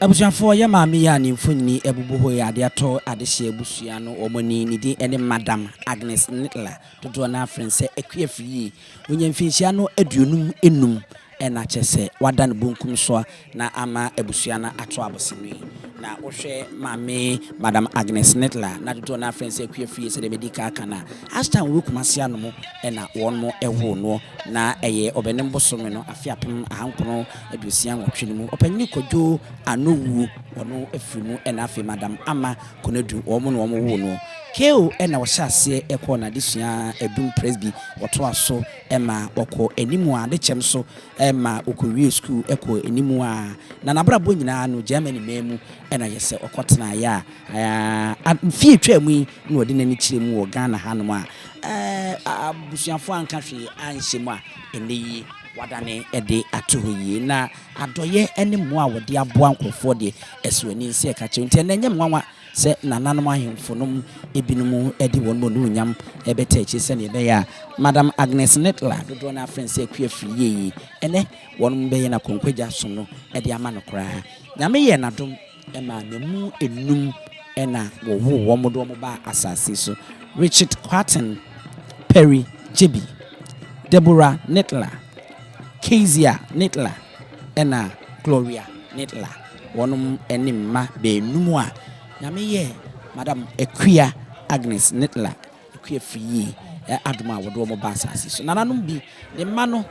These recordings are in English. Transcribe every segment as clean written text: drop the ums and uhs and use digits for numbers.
Abusuafo ya maami ya ni mfuni ebubu ho ya de ato adehye abusua no omoni ni di ene Madam Agnes Nettler dodo na afrense ekuafiri onye mfinhia no aduonum enum ena chese wadan bunkum so na ama abusua na ato abosini na wohwe maami Madam Agnes Nettler na dodo na afrense ekuafiri se de medika kana hasta wokumase anomo ena wonmo ewo no na eye obenem bosome no afiapem ahankono adusia nwotwenimu opanyi Kwadwo anowu wono afrimu ena afi Madam ama konedu womo no womo wo no keo ena wohyase ekọ na desua edum presby woto aso ema okọ enimu a de chem so ema okọwie school ekọ enimu a na nabrabo nyina no Germany memu ena yese okọtena ya fie twam no de nani kiremu wo Ghana hanom a abusuafo anka hwe anhyemu a eni wadane ede atohoyi na adoye ene mo a wode aboa nkrofo de esuani nse ka chente na nyem nwanwa se nananom ahemfonom ebinumu edi wonmo no nyam ebeta echi se ne be ya Madam Agnes Nettler dodo na afrense akuafiri yi ene wonum be ye na konkwaja so no ede ama no kra nyame ye nadom ema nemu enum ena wo womodo mo ba asase so Richard Quarton, Perry Jebi, Deborah Nettler, Kezia Nettler, ena Gloria Nettler wonum enimma be numwa nyame ye Madam Equia Agnes Nettler Equia free aduma wodo mo basasi so nananom bi ne ma no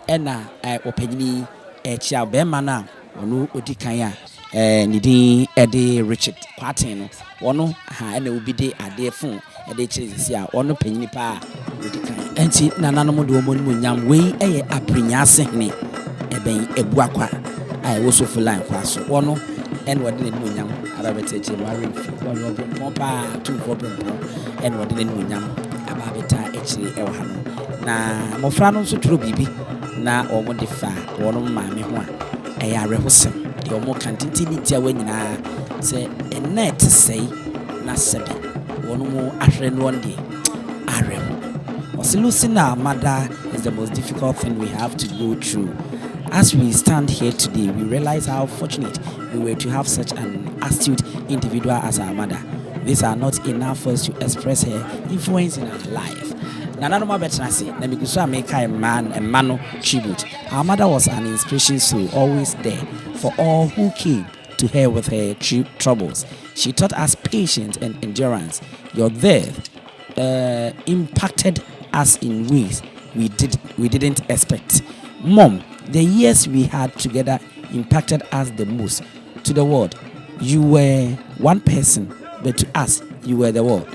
ena opanyini chia be ma na wono odikan a nidi ede Richard Quarton no wono ha ena obi de ade fon ede chirisi a wono panyini pa odikan enti nananom de wo mo nyam we eye aprinyase hene eben ebuakwa ai wo so fulan kwa so wono en wode ne munyam arabete che mari fi wono obo pa tu problem en wode ne munyam ababeta echi e wa no na mofra no so turo bibi na omo de fa wono maame ho a e yare hosem de omo kantinti ni tia wa nyina se enet sei na sebe wono mo ahre no onde arem losing our mother is the most difficult thing we have to go through. As we stand here today, we realize how fortunate we were to have such an astute individual as our mother. These are not enough for us to express her influence in our life. Nananoma Betnasi, Namikusa make a man and mano tribute. Our mother was an inspiration, so always there for all who came to her with her troubles. She taught us patience and endurance. Your death impacted us in ways we didn't expect. Mom, the years we had together impacted us the most. To the world, you were one person, but to us, you were the world.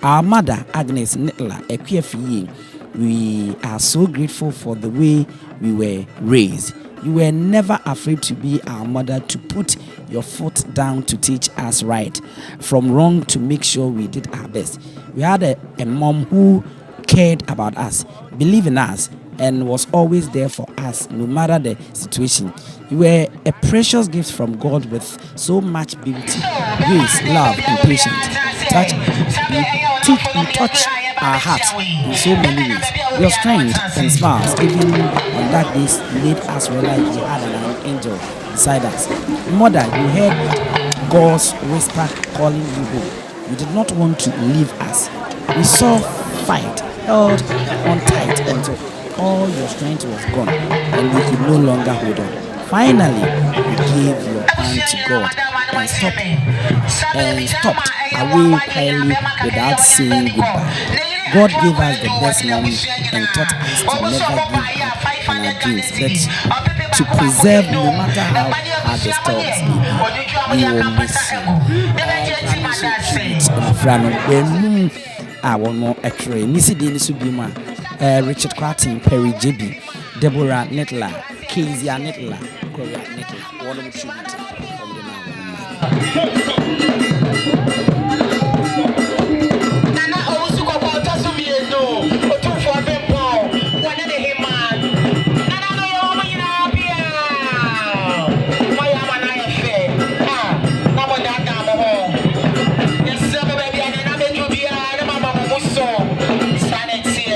Our mother, Agnes Nettler, Ekuafiri, we are so grateful for the way we were raised. You were never afraid to be our mother, to put your foot down to teach us right from wrong, to make sure we did our best. We had a mom who cared about us, believed in us, and was always there for us no matter the situation. You were a precious gift from God with so much beauty, grace, love, and patience. You touch our hearts in so many ways. Your strength and smiles, even on that day, made us realize we had an angel beside us. Mother, you heard God's whisper calling you home. You did not want to leave us. We saw fight, held on tight until all your strength was gone and you could no longer hold on. Finally, you gave your hand to God and stopped away quietly without saying goodbye. God gave us the best mom and taught us to never give up on our dreams, but to preserve no matter how hard the storms may be. We will miss you. One more x-ray. Nisi Dini Subima, Richard Quarton, Perry Jebi, Deborah Nettler, Kezia Nettler, Gloria Nettler, one of the tribute from the Nana also got Otumfuo one of the Hema. Nana no Appiah. My Amana affair. Number that down. Yes, sir, baby, and I'm a Jubia. So, sanity.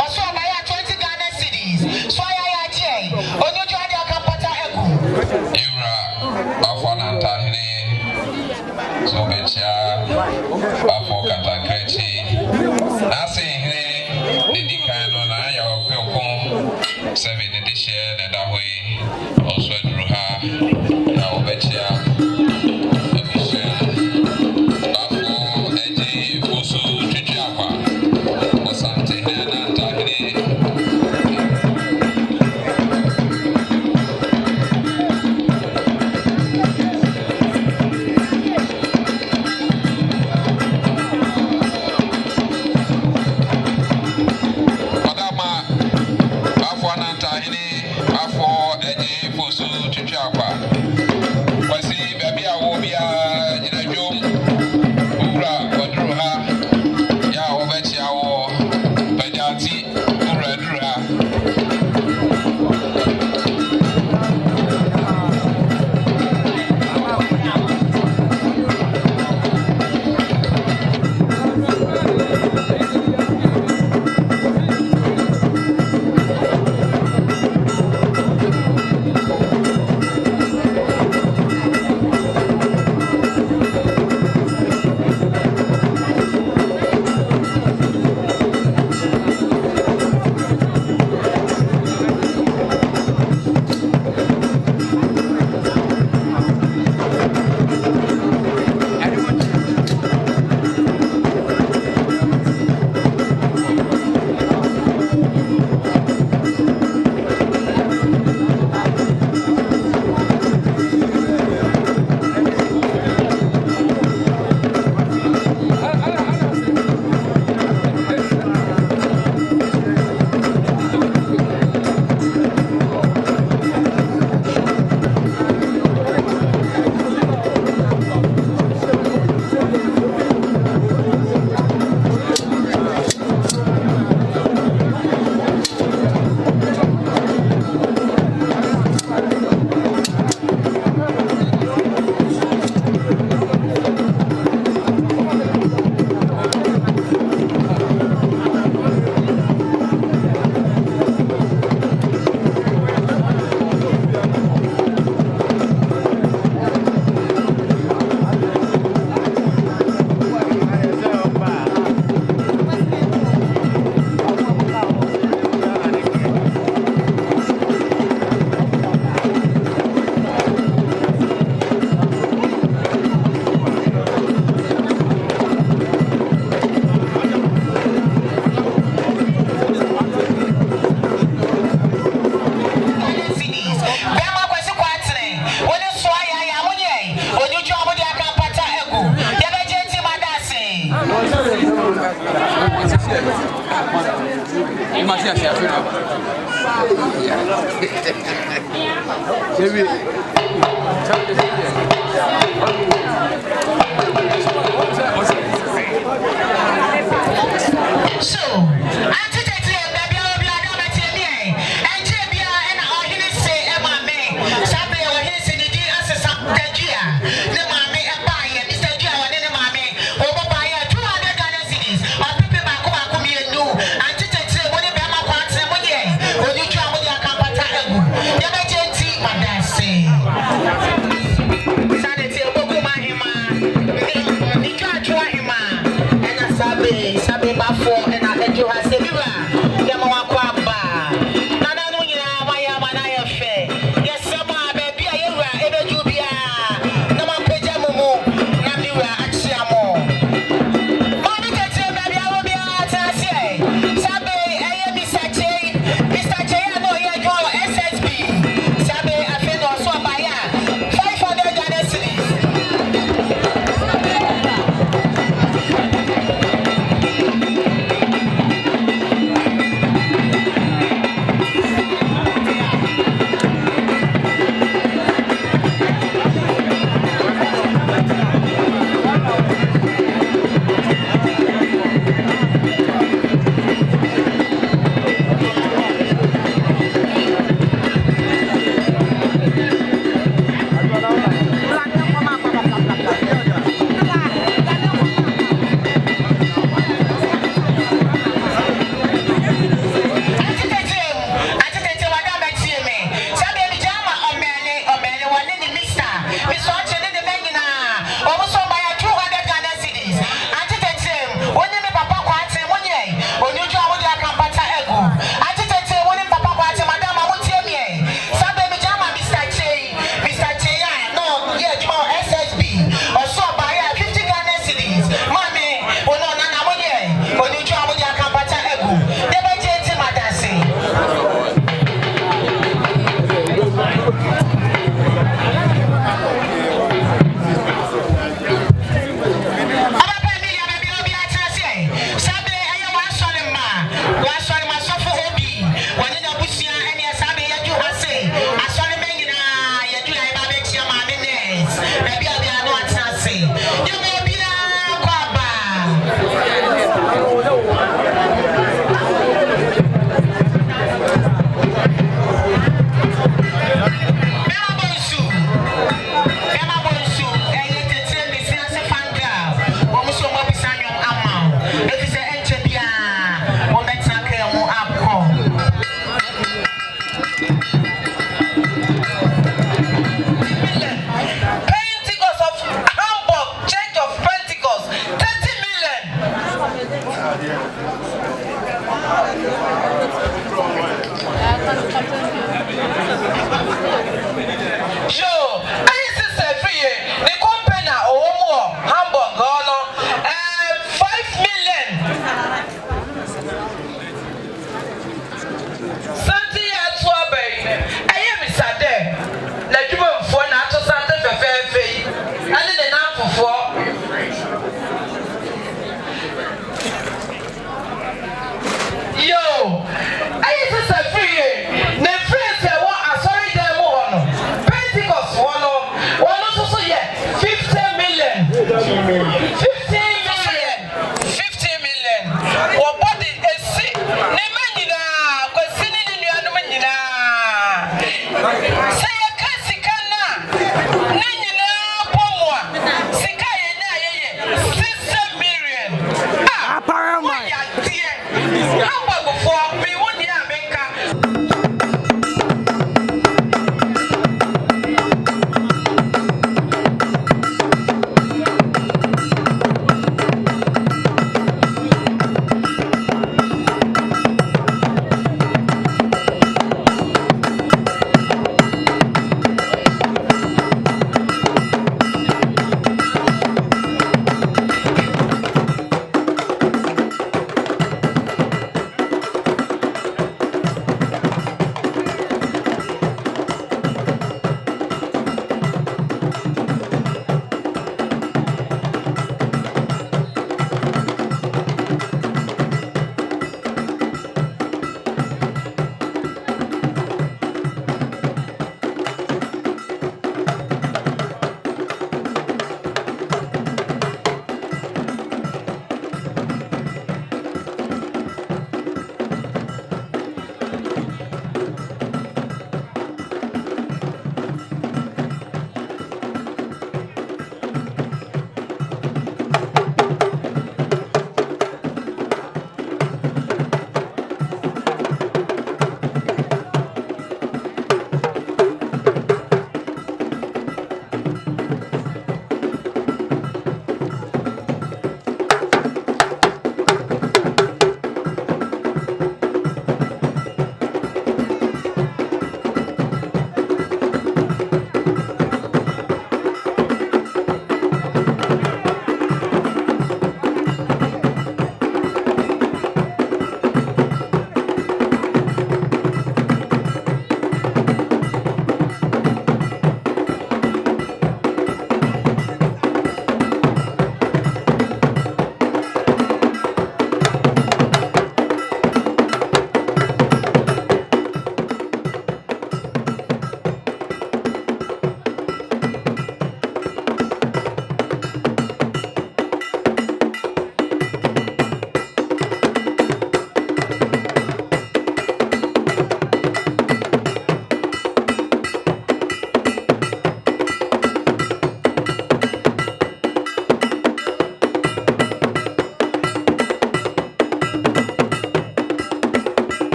Also, by 20 Ghana cities. So I Jay. On your journey, I can put a Ira, Bafonantahini, Sobetia, Bafokata Crechi, Nasi, Nidikano, Naya, Pilcom, 7 edition, and that way, also Druha, Naobetia, Bafo, Eji, Fusu, Chichapa, Osante, Nantahini. Sabe bafo and I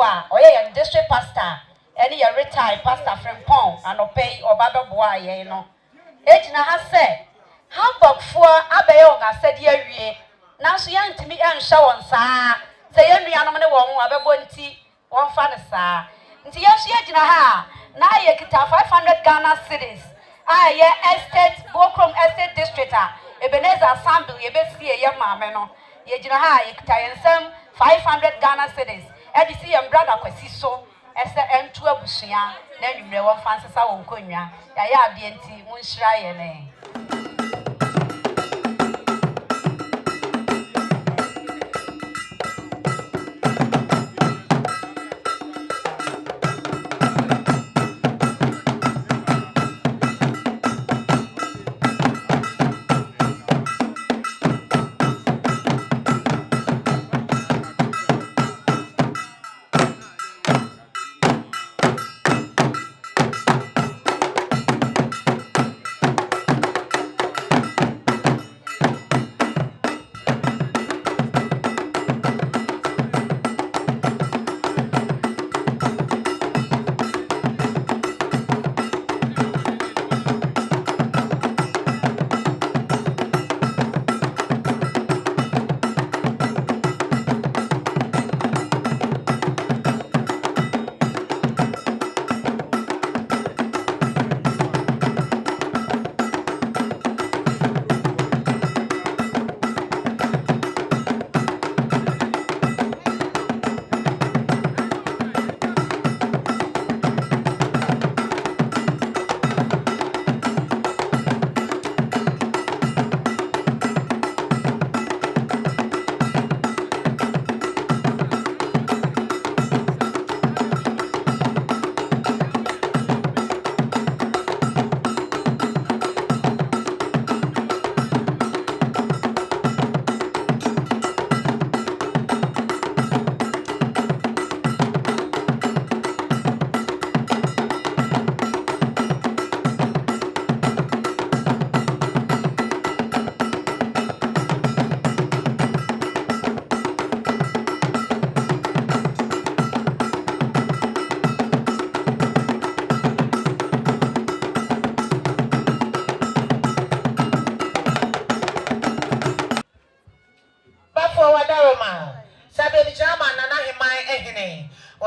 boa oye district pastor any your retired pastor from Pong and obey or baba boa ye no ejina ha say Hamburg for abeyo nga said ye now so yan to me and show on sa say ye nuanom ne won abebo nti won fa ne sa nti ye so ejina ha na ye kita 500 Ghana cedis ye estate Bokrom estate district Ebenezer assembly ye be see ye maame no ye jina ha ye kita yensem 500 Ghana cedis e di see ye brother kwasi so ese entu abusua na nwumre won fa nsesa won konwa ya ya ade nti mun hira ye ne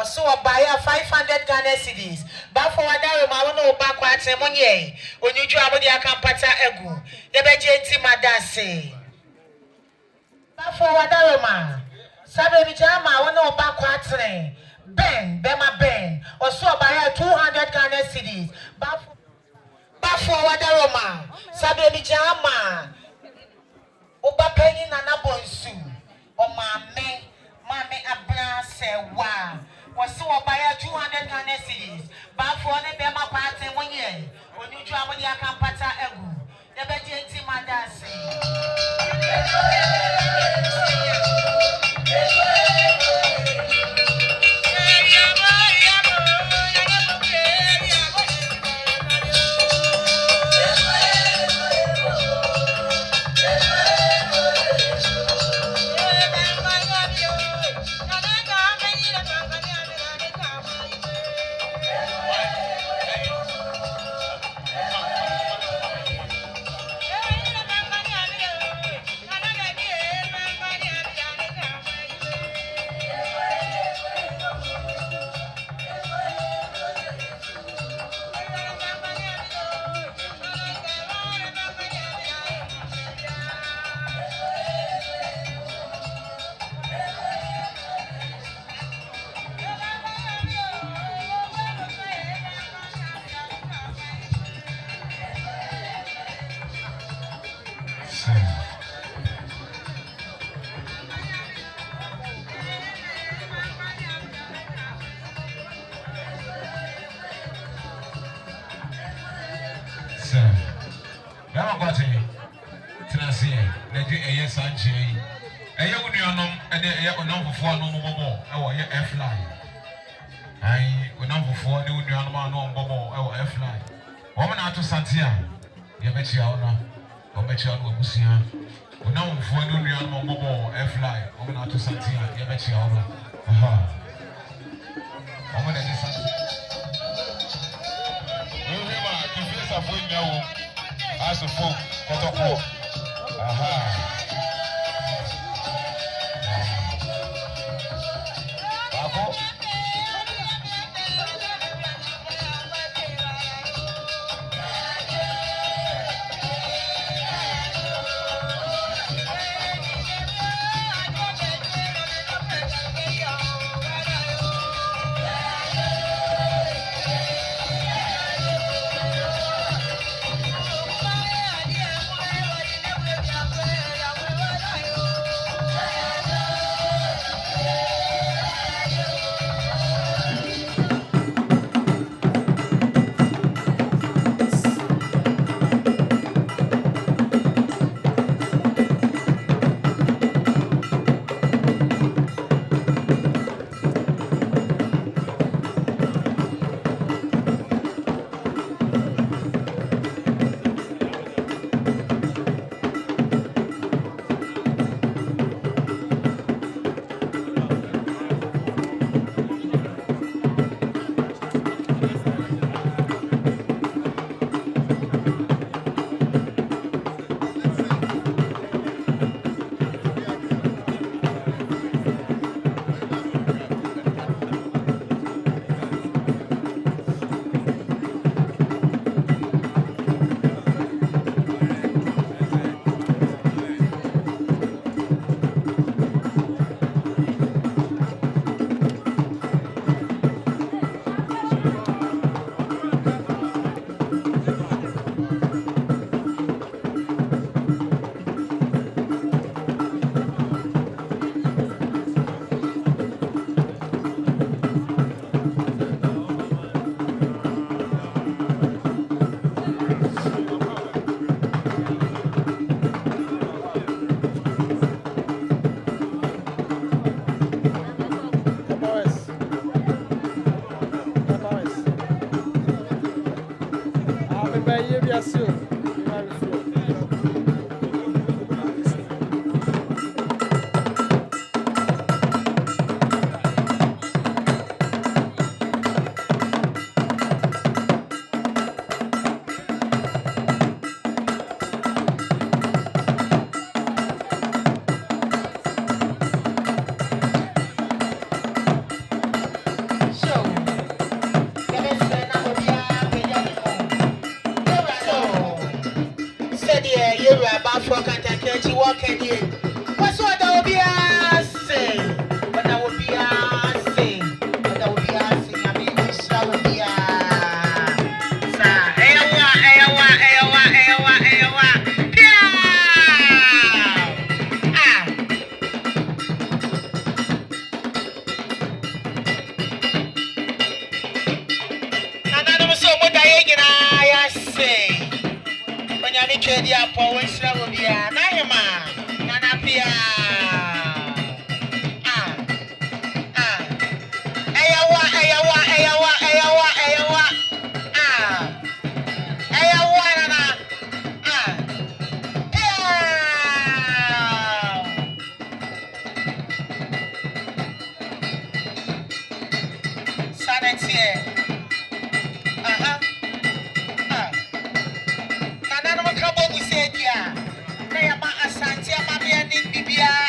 so buy 500 Ghana cedis. But for what I no backward money. When you travel the acampata egu, the Bejenti Madase. But for what I Sabe Jama, no backward Ben, Bema Ben, or so buy 200 Ghana cedis. But for what I Sabe Jama, Oba Penny Nana Bonsu, or Mame Abra say, wow. Was so buy 200 Ghana cedis. But for the Bema party 1 year, when you travel the acampata egu, the Bejenti Madase. Nana no kabo busedia. Na ya ma asante ama me ani bibia.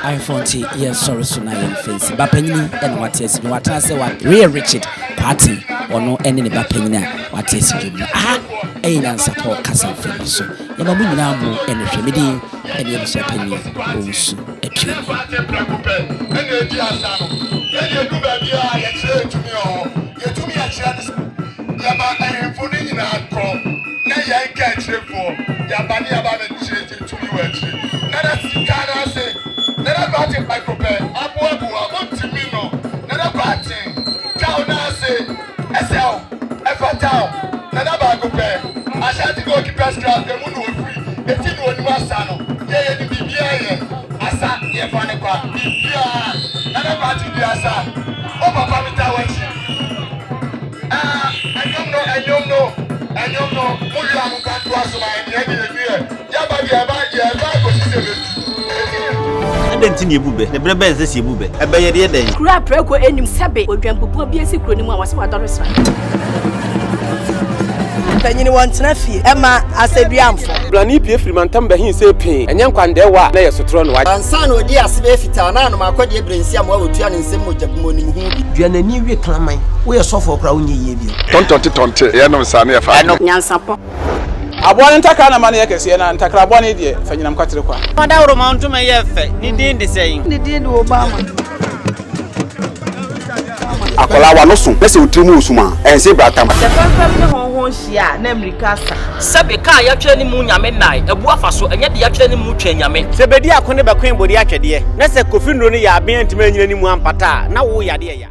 I found yes, sorry, so now in face. Bapeni and what is what I say, what real Richard party or no any Bapena, what is you? Nyansapo Castle Film. So, Yamamu now and the remedy and your opinion also a tune. I shall go keep us the moon will free. The thing will was sano. Yeah, the BBA. Asa, yeah, Fanepa. Yeah, another party, the Asa. Oh, Papa, I don't know. Muliam can't cross my head. I don't think you bube. The brebe is this you bube. I buy your day. Crap, Reko, and Sabe, or Jampu, be a secret, was what I was right. Penny wants Nafi, Emma, as a biamfo. Blani P. Freemantam, he say pain, and young Quandewa, lay a sutron white. And son, oh dear, Sbefitana, my quadri brings some more to an same with morning. You are a new reclaiming. We are so for Crowny. Tonte, Yano Sania, I know Nyansapo. I want to take on a money I can see and take a bonnet, Fenam Quatriqua. What I amount to my effect, need the same. They did Obama. Akola wa no so pese otimu usuma ense bratam The first hon hia na America Sabe ka ya twa ni mu nyame nai ebu afa so enye de ya twa ni mu twa nyame se bedi akone be kwen bodi atwede na se kofi nro ni ya aben ntime nyina ni mu ampata na wo yade ya